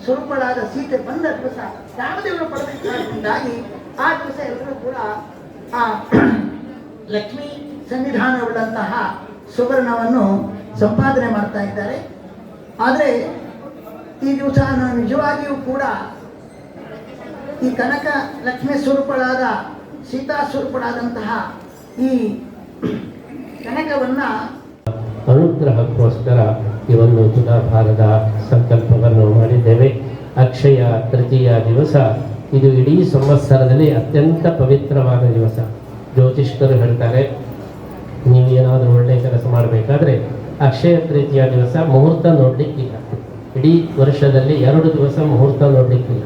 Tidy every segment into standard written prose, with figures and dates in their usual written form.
ಸ್ವರೂಪಳಾದ ಸೀತೆ ಬಂದ ದಿವಸ ರಾಮದೇವರು ಪಡೆದಾಗಿ ಆ ದಿವಸ ಎಲ್ಲರೂ ಕೂಡ ಆ ಲಕ್ಷ್ಮೀ ಸನ್ನಿಧಾನವುಳ್ಳಂತಹ ಸುವರ್ಣವನ್ನು ಸಂಪಾದನೆ ಮಾಡ್ತಾ ಇದ್ದಾರೆ. ಆದರೆ ಈ ದಿವಸ ನಿಜವಾಗಿಯೂ ಕೂಡ ಈ ಕನಕ ಲಕ್ಷ್ಮೀ ಸ್ವರೂಪಳಾದ ಸೀತಾ ಸ್ವರೂಪಳಾದಂತಹ ಈ ಕನಕವನ್ನ ಅನುಗ್ರಹಕ್ಕೋಸ್ಕರ ಈ ಒಂದು ತುಲಾಭಾರದ ಸಂಕಲ್ಪವನ್ನು ಮಾಡಿದ್ದೇವೆ. ಅಕ್ಷಯ ತೃತೀಯ ದಿವಸ ಇದು ಇಡೀ ಸಂವತ್ಸರದಲ್ಲಿ ಅತ್ಯಂತ ಪವಿತ್ರವಾದ ದಿವಸ. ಜ್ಯೋತಿಷ್ಕರು ಹೇಳ್ತಾರೆ, ನೀವು ಏನಾದರೂ ಒಳ್ಳೆಯ ಕೆಲಸ ಮಾಡಬೇಕಾದ್ರೆ ಅಕ್ಷಯ ತೃತೀಯ ದಿವಸ ಮುಹೂರ್ತ ನೋಡಲಿಕ್ಕಿಲ್ಲ. ಇಡೀ ವರ್ಷದಲ್ಲಿ 2 ದಿವಸ ಮುಹೂರ್ತ ನೋಡಲಿಕ್ಕಿಲ್ಲ.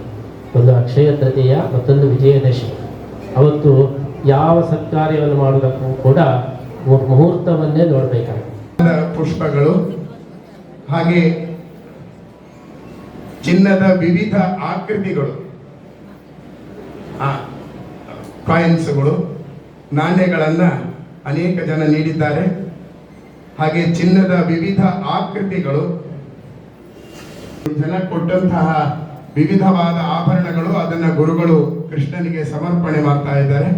ಒಂದು ಅಕ್ಷಯ ತೃತೀಯ, ಮತ್ತೊಂದು ವಿಜಯದಶಮಿ. ಅವತ್ತು ಯಾವ ಸತ್ಕಾರ್ಯವನ್ನು ಮಾಡುವುದಕ್ಕೂ ಕೂಡ ಮುಹೂರ್ತವನ್ನೇ ನೋಡಬೇಕಾಗುತ್ತೆ. ಪುಷ್ಪಗಳು ಹಾಗೆ ಚಿನ್ನದ ವಿವಿಧ ಆಕೃತಿಗಳು, ಕಾಯಿನ್ಸ್ಗಳು, ನಾಣ್ಯಗಳನ್ನ ಅನೇಕ ಜನ ನೀಡಿದ್ದಾರೆ. ಹಾಗೆ ಚಿನ್ನದ ವಿವಿಧ ಆಕೃತಿಗಳು, ಜನ ಕೊಟ್ಟಂತಹ ವಿವಿಧವಾದ ಆಭರಣಗಳು, ಅದನ್ನ ಗುರುಗಳು ಕೃಷ್ಣನಿಗೆ ಸಮರ್ಪಣೆ ಮಾಡ್ತಾ ಇದ್ದಾರೆ.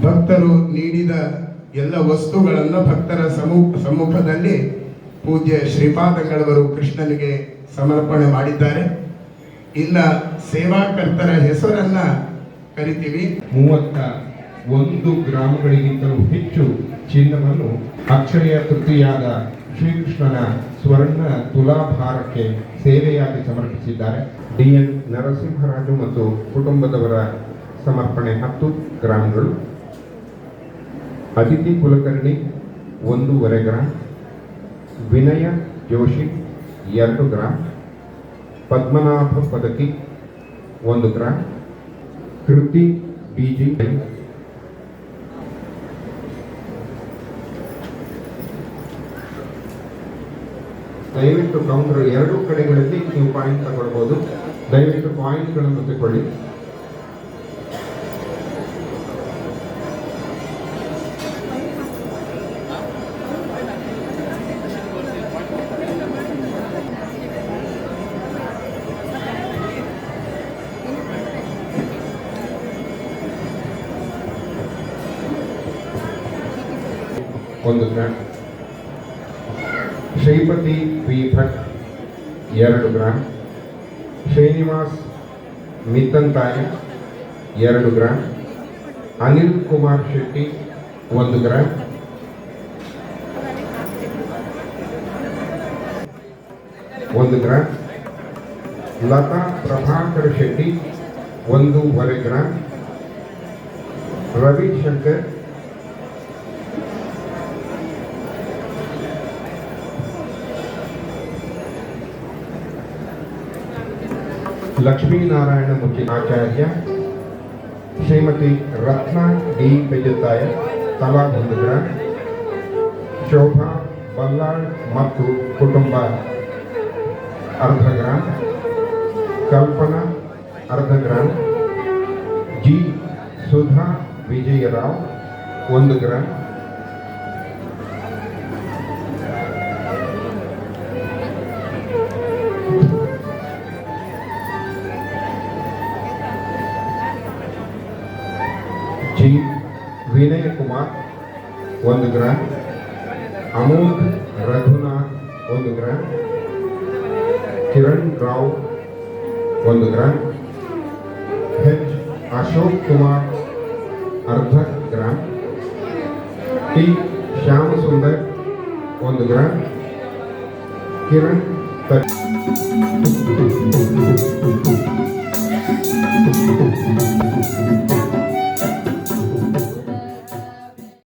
ಭಕ್ತರು ನೀಡಿದ ಎಲ್ಲ ವಸ್ತುಗಳನ್ನು ಭಕ್ತರ ಸಮ್ಮುಖದಲ್ಲಿ ಪೂಜ್ಯ ಶ್ರೀಪಾದಂಗಳವರು ಕೃಷ್ಣನಿಗೆ ಸಮರ್ಪಣೆ ಮಾಡಿದ್ದಾರೆ. ಇನ್ನ ಸೇವಾಕರ್ತರ ಹೆಸರನ್ನ ಕರಿತೀವಿ. 31 ಗ್ರಾಮಗಳಿಗಿಂತಲೂ ಹೆಚ್ಚು ಚಿನ್ನವನ್ನು ಅಕ್ಷಯ ತೃತೀಯಾದ ಶ್ರೀಕೃಷ್ಣನ ಸ್ವರ್ಣ ತುಲಾಭಾರಕ್ಕೆ ಸೇವೆಯಾಗಿ ಸಮರ್ಪಿಸಿದ್ದಾರೆ. DN ನರಸಿಂಹರಾಜು ಮತ್ತು ಕುಟುಂಬದವರ ಸಮರ್ಪಣೆ 10 ಗ್ರಾಮಗಳು. Aditi Kulkarni 1.5 gram, Vinaya Joshi 2 gram, Padmanabha Padaki 1 gram, Kriti BG ದಯವಿಟ್ಟು ಕೌಂಟರ್ 2 ಕಡೆಗಳಲ್ಲಿ ನೀವು ಕಾಯಿನ್ ತಗೊಳ್ಬಹುದು. ದಯವಿಟ್ಟು ಕಾಯಿನ್ಗಳನ್ನು ತಗೊಳ್ಳಿ. ಒಂದು gram, Shripati V Bhat 2 gram, Srinivas Mittantaya 2 gram, Anil Kumar Shetty 1 gram, Lata Prabhakar Shetty 1.5 gram, Ravishankar Lakshminarayana Muchchi Acharya, Shrimati ರತ್ನ ಡಿ ಬೆಜತ್ತಾಯ ತಲಾ 1 ಗ್ರಾಂ, ಶೋಭಾ ಬಲ್ಲಾಳ್ ಮತ್ತು ಕುಟುಂಬ 1/2 gram, Kalpana 1/2 gram, G Sudha Vijayarao 1 gram, G Vinaya Kumar 1 gram, Amogh Raghunath 1 gram, Kiran Rao 1 gram, H Ashok Kumar 1/2 gram, T Shyamasundar 1 gram. Kiran 30.